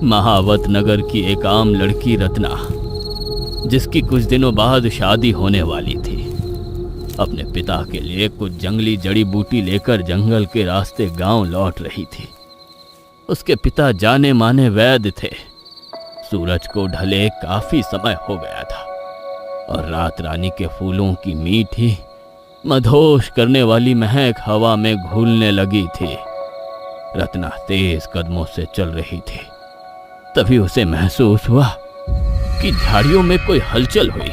महावत नगर की एक आम लड़की रत्ना, जिसकी कुछ दिनों बाद शादी होने वाली थी, अपने पिता के लिए कुछ जंगली जड़ी बूटी लेकर जंगल के रास्ते गांव लौट रही थी। उसके पिता जाने माने वैद्य थे। सूरज को ढले काफी समय हो गया था और रात रानी के फूलों की मीठी मधोश करने वाली महक हवा में घुलने लगी थी। रत्ना तेज कदमों से चल रही थी। तभी उसे महसूस हुआ कि झाड़ियों में कोई हलचल हुई,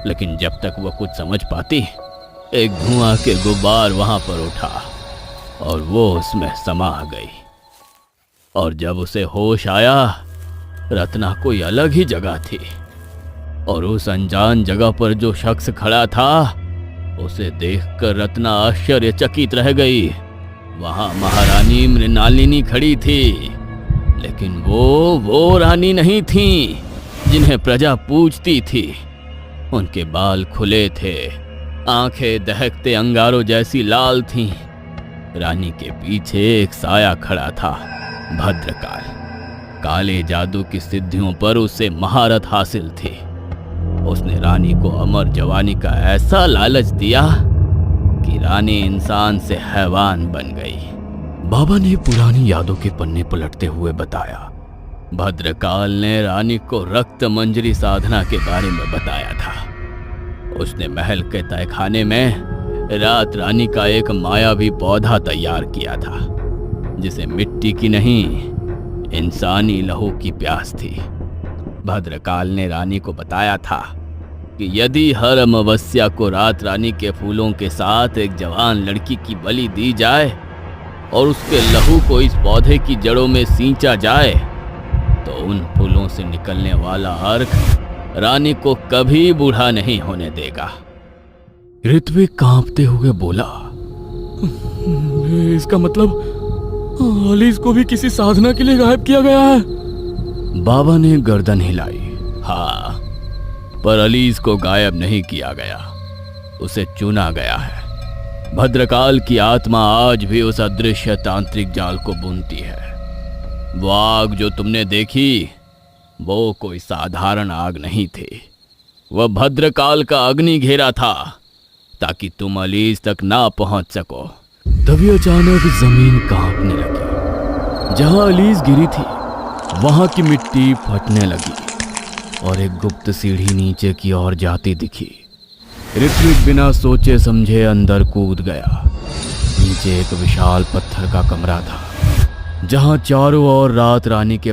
लेकिन जब तक वह कुछ समझ पाती, एक धुआं के गुब्बार वहां पर उठा और वो उसमें समा गई। और जब उसे होश आया, रत्ना कोई अलग ही जगह थी और उस अनजान जगह पर जो शख्स खड़ा था, उसे देखकर रत्ना आश्चर्यचकित रह गई। वहां महारानी मृणालिनी खड़ी थी, लेकिन वो रानी नहीं थी जिन्हें प्रजा पूजती थी। उनके बाल खुले थे, आंखें दहकते अंगारों जैसी लाल थीं। रानी के पीछे एक साया खड़ा था, भद्रकाल। काले जादू की सिद्धियों पर उसे महारत हासिल थी। उसने रानी को अमर जवानी का ऐसा लालच दिया कि रानी इंसान से हैवान बन गई। बाबा ने पुरानी यादों के पन्ने पलटते हुए बताया। भद्रकाल ने रानी को रक्त मंजरी साधना के बारे में बताया था। उसने महल के तहखाने में रात रानी का एक मायावी पौधा तैयार किया था, जिसे मिट्टी की नहीं, इंसानी लहू की प्यास थी। भद्रकाल ने रानी को बताया था कि यदि हर अमावस्या को रात रानी के फूलों के साथ एक जवान लड़की की बलि दी जाए और उसके लहू को इस पौधे की जड़ों में सींचा जाए, तो उन फूलों से निकलने वाला अर्क रानी को कभी बूढ़ा नहीं होने देगा। ऋत्विक कांपते हुए बोला, इसका मतलब अलीस को भी किसी साधना के लिए गायब किया गया है? बाबा ने गर्दन हिलाई। हाँ, पर अलीस को गायब नहीं किया गया, उसे चुना गया है। भद्रकाल की आत्मा आज भी उस अदृश्य तांत्रिक जाल को बुनती है। वो आग जो तुमने देखी, वो कोई साधारण आग नहीं थी। वह भद्रकाल का अग्नि घेरा था, ताकि तुम अलीस तक ना पहुंच सको। तभी अचानक जमीन कांपने लगी। जहां अलीस गिरी थी, वहां की मिट्टी फटने लगी और एक गुप्त सीढ़ी नीचे की ओर जाती दिखी। ऋत्विक बिना सोचे समझे अंदर कूद गया। नीचे एक विशाल पत्थर का कमरा था, जहां चारों ओर रात रानी के